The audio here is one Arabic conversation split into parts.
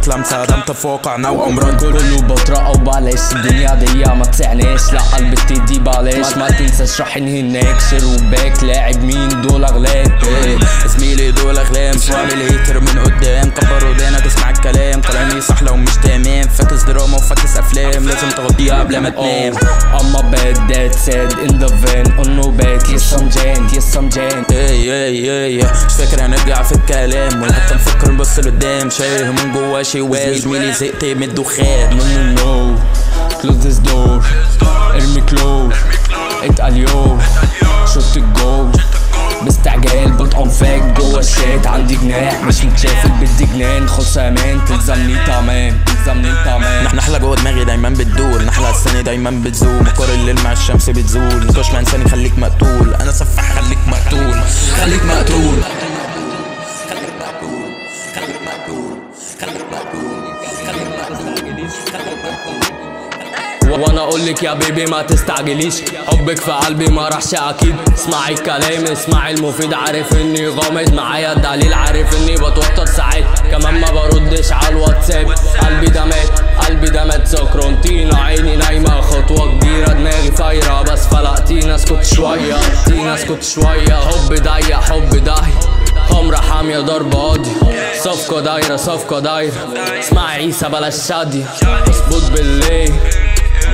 لمسة دم تفوقع نوع عمران كله بطرقة وبعلش الدنيا ضيقة ما تسعناش لا قلب بتدي بعلاش ما تنساش رح انهي هناك شروباك لاعب مين دول اغلاب زميلي دول اغلام شو عامل هيتر من قدام كبر ودانك اسمع الكلام كلامي صح لو مش تمام فاكس دراما وفاكس افلام لازم تغطيها قبل ما تنام اما bad dad said in the van on no bad yes I'm Jan yes I'm Jan اي مش فاكر هنرجع في الكلام ولا حتى نفكر نبص لقدام شايف من جوا شي واز زميلي زهقت من الدخان no close this door ارمي كلو اتقل يو شوت الجو باستعجال بطعم فاك جوا الشات عندي جناح مش متشافل بدي جنان خص امان تلزمني تمام نحلة جوا دماغي دايما بتدور نحلة السنة دايما بتزول مكار الليل مع الشمس بتزول نقاش مع انساني خليك مقتول انا سفاح خليك مقتول خليك مقتول وانا اقولك يا بيبي ما تستعجليش حبك في قلبي ما راحش اكيد اسمعي الكلام اسمعي المفيد عارف اني غامض معايا الدليل عارف اني بتوتر ساعات كمان ما بردش على الواتساب قلبي ده مات سكرانتينا عيني نايمه خطوه كبيره دماغي فايره بس فلقتينا اسكت شويه حب ضيق خمرة حامية ضرب قاضي صفقة دايرة اسمعي عيسى بلاش شادي اظبط بالليل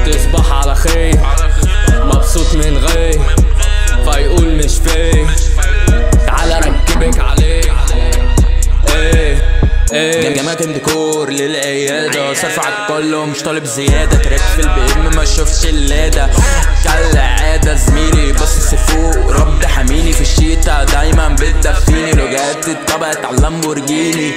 تصبح على خير مبسوط من غير فيقول مش فيه تعالى ركبك عليه جماكن ديكور للعيادة صرف على الكل ومش طالب زيادة تراك في البي ما شوفش اللادة كالعادة زميلي بص فوق رب حميني في الشيتا دايما بتدفيني لو جات اتطبقت على اللامبورجيني